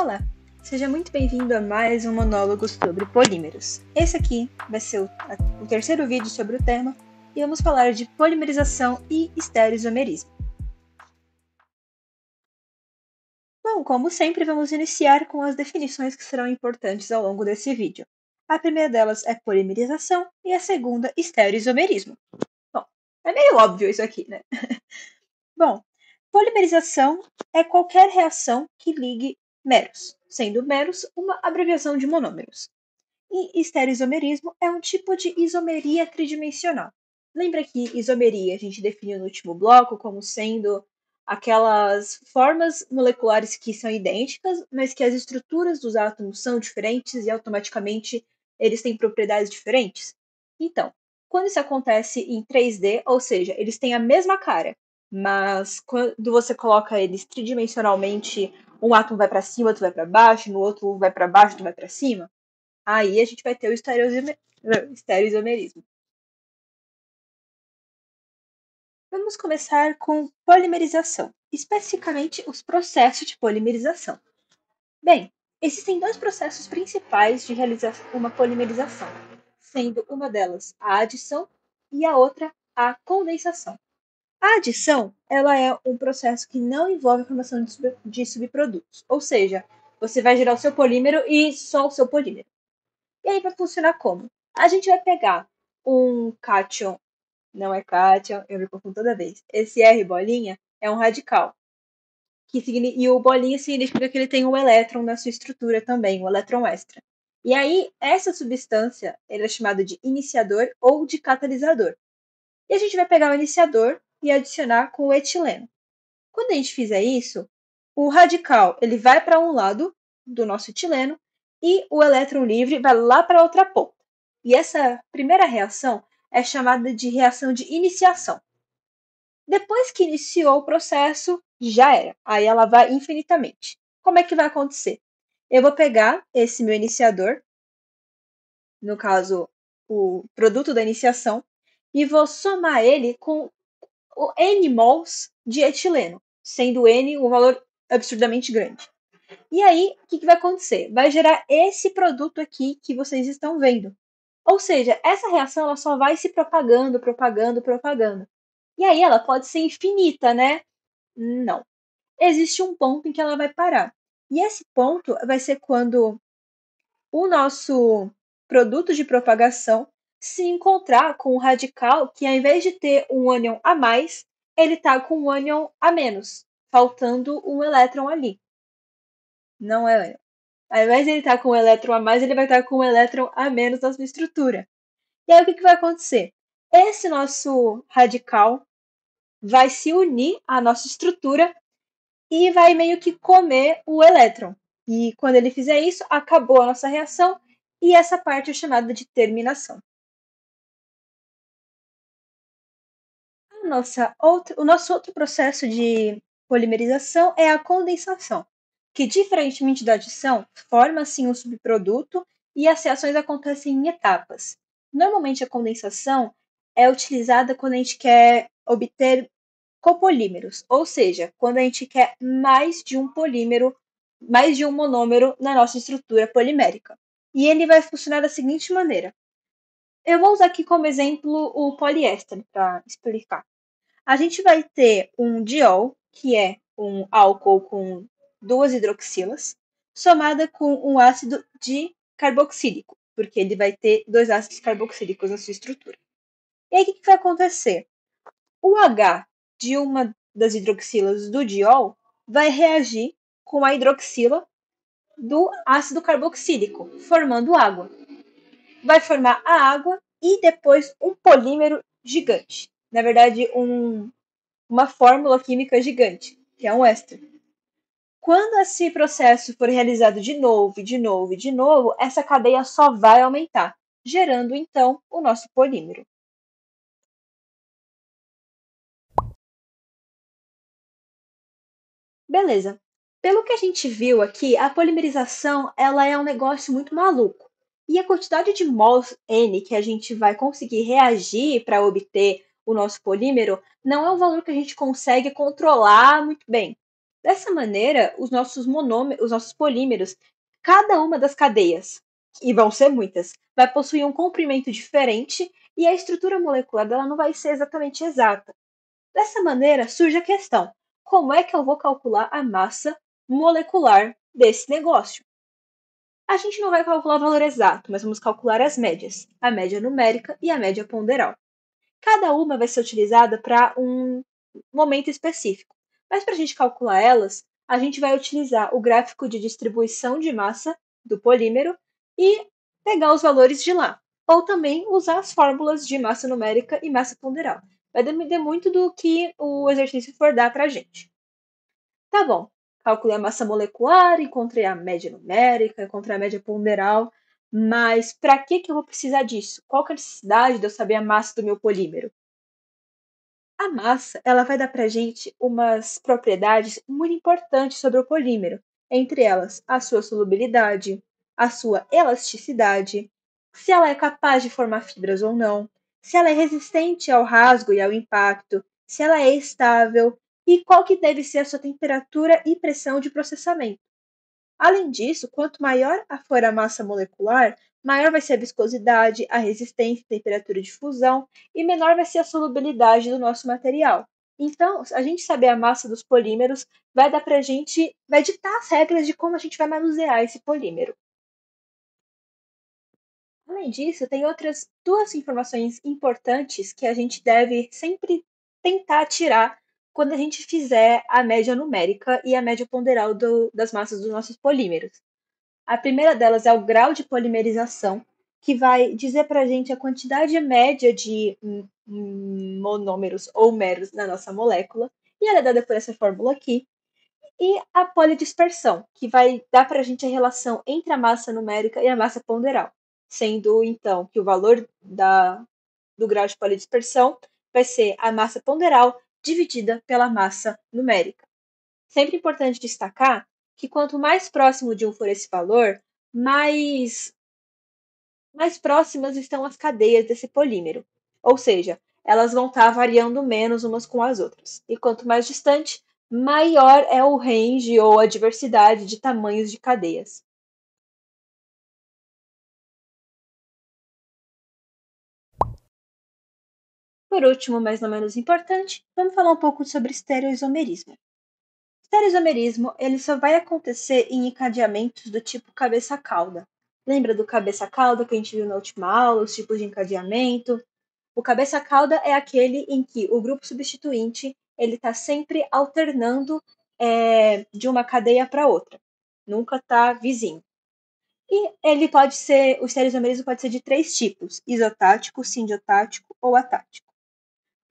Olá, seja muito bem-vindo a mais um monólogo sobre polímeros. Esse aqui vai ser o terceiro vídeo sobre o tema e vamos falar de polimerização e estereoisomerismo. Bom, como sempre, vamos iniciar com as definições que serão importantes ao longo desse vídeo. A primeira delas é polimerização e a segunda, estereoisomerismo. Bom, é meio óbvio isso aqui, né? Bom, polimerização é qualquer reação que ligue meros, sendo meros uma abreviação de monômeros. E estereoisomerismo é um tipo de isomeria tridimensional. Lembra que isomeria a gente definiu no último bloco como sendo aquelas formas moleculares que são idênticas, mas que as estruturas dos átomos são diferentes e automaticamente eles têm propriedades diferentes? Então, quando isso acontece em 3D, ou seja, eles têm a mesma cara, mas quando você coloca eles tridimensionalmente, um átomo vai para cima, outro vai para baixo, no outro vai para baixo, outro vai para cima, aí a gente vai ter o estereoisomerismo. Vamos começar com polimerização, especificamente os processos de polimerização. Bem, existem dois processos principais de realizar uma polimerização, sendo uma delas a adição e a outra a condensação. A adição, ela é um processo que não envolve a formação de subprodutos, ou seja, você vai gerar o seu polímero e só o seu polímero. E aí vai funcionar como? A gente vai pegar um cátion, não é cátion, eu me confundo toda vez. Esse R bolinha é um radical. E o bolinha significa que ele tem um elétron na sua estrutura também, um elétron extra. E aí, essa substância é chamada de iniciador ou de catalisador. E a gente vai pegar o iniciador e adicionar com o etileno. Quando a gente fizer isso, o radical ele vai para um lado do nosso etileno e o elétron livre vai lá para a outra ponta. E essa primeira reação é chamada de reação de iniciação. Depois que iniciou o processo, já era. Aí ela vai infinitamente. Como é que vai acontecer? Eu vou pegar esse meu iniciador, no caso, o produto da iniciação, e vou somar ele com o N mols de etileno, sendo N um valor absurdamente grande. E aí, o que vai acontecer? Vai gerar esse produto aqui que vocês estão vendo. Ou seja, essa reação ela só vai se propagando, propagando, propagando. E aí ela pode ser infinita, né? Não. Existe um ponto em que ela vai parar. E esse ponto vai ser quando o nosso produto de propagação se encontrar com um radical que, ao invés de ter um ânion a mais, ele está com um ânion a menos, faltando um elétron ali. Não é ânion. Ao invés de ele estar com um elétron a mais, ele vai estar com um elétron a menos na sua estrutura. E aí o que vai acontecer? Esse nosso radical vai se unir à nossa estrutura e vai meio que comer o elétron. E quando ele fizer isso, acabou a nossa reação e essa parte é chamada de terminação. O nosso outro processo de polimerização é a condensação, que, diferentemente da adição, forma assim um subproduto e as reações acontecem em etapas. Normalmente, a condensação é utilizada quando a gente quer obter copolímeros, ou seja, quando a gente quer mais de um polímero, mais de um monômero na nossa estrutura polimérica. E ele vai funcionar da seguinte maneira. Eu vou usar aqui como exemplo o poliéster para explicar. A gente vai ter um diol, que é um álcool com duas hidroxilas, somada com um ácido dicarboxílico, porque ele vai ter dois ácidos carboxílicos na sua estrutura. E aí o que vai acontecer? O H de uma das hidroxilas do diol vai reagir com a hidroxila do ácido carboxílico, formando água. Vai formar a água e depois um polímero gigante. Na verdade, uma fórmula química gigante, que é um éster. Quando esse processo for realizado de novo, de novo e de novo, essa cadeia só vai aumentar, gerando então o nosso polímero. Beleza. Pelo que a gente viu aqui, a polimerização ela é um negócio muito maluco. E a quantidade de mols N que a gente vai conseguir reagir para obter o nosso polímero não é um valor que a gente consegue controlar muito bem. Dessa maneira, os nossos polímeros, cada uma das cadeias, e vão ser muitas, vai possuir um comprimento diferente e a estrutura molecular dela não vai ser exatamente exata. Dessa maneira, surge a questão: como é que eu vou calcular a massa molecular desse negócio? A gente não vai calcular o valor exato, mas vamos calcular as médias, a média numérica e a média ponderal. Cada uma vai ser utilizada para um momento específico, mas para a gente calcular elas, a gente vai utilizar o gráfico de distribuição de massa do polímero e pegar os valores de lá, ou também usar as fórmulas de massa numérica e massa ponderal. Vai depender muito do que o exercício for dar para a gente. Tá bom, calculei a massa molecular, encontrei a média numérica, encontrei a média ponderal, mas para que eu vou precisar disso? Qual que é a necessidade de eu saber a massa do meu polímero? A massa, ela vai dar para a gente umas propriedades muito importantes sobre o polímero, entre elas a sua solubilidade, a sua elasticidade, se ela é capaz de formar fibras ou não, se ela é resistente ao rasgo e ao impacto, se ela é estável e qual que deve ser a sua temperatura e pressão de processamento. Além disso, quanto maior for a massa molecular, maior vai ser a viscosidade, a resistência e temperatura de fusão, e menor vai ser a solubilidade do nosso material. Então, a gente saber a massa dos polímeros vai dar pra gente, vai ditar as regras de como a gente vai manusear esse polímero. Além disso, tem outras duas informações importantes que a gente deve sempre tentar tirar quando a gente fizer a média numérica e a média ponderal das massas dos nossos polímeros. A primeira delas é o grau de polimerização, que vai dizer para a gente a quantidade média de monômeros ou meros na nossa molécula, e ela é dada por essa fórmula aqui. E a polidispersão, que vai dar para a gente a relação entre a massa numérica e a massa ponderal, sendo então que o valor do grau de polidispersão vai ser a massa ponderal dividida pela massa numérica. Sempre importante destacar que quanto mais próximo de um for esse valor, mais próximas estão as cadeias desse polímero. Ou seja, elas vão estar variando menos umas com as outras. E quanto mais distante, maior é o range ou a diversidade de tamanhos de cadeias. Por último, mas não menos importante, vamos falar um pouco sobre estereoisomerismo. Estereoisomerismo ele só vai acontecer em encadeamentos do tipo cabeça-cauda. Lembra do cabeça-cauda que a gente viu na última aula, os tipos de encadeamento? O cabeça-cauda é aquele em que o grupo substituinte ele está sempre alternando de uma cadeia para outra. Nunca está vizinho. E ele pode ser, o estereoisomerismo pode ser de três tipos: isotático, sindiotático ou atático.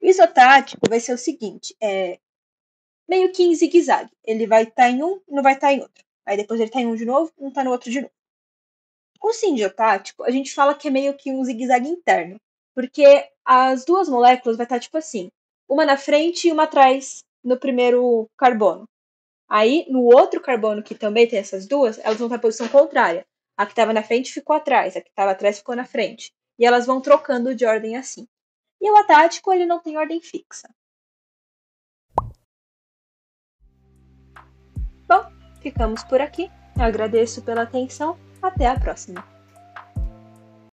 O isotático vai ser o seguinte: meio que em zigue-zague. Ele vai estar em um, não vai estar em outro. Aí depois ele está em um de novo, não está no outro de novo. O sindiotático, a gente fala que é meio que um zigue-zague interno, porque as duas moléculas vai estar tipo assim, uma na frente e uma atrás no primeiro carbono. Aí, no outro carbono que também tem essas duas, elas vão estar em posição contrária. A que estava na frente ficou atrás, a que estava atrás ficou na frente. E elas vão trocando de ordem assim. E o atático, ele não tem ordem fixa. Bom, ficamos por aqui. Eu agradeço pela atenção. Até a próxima.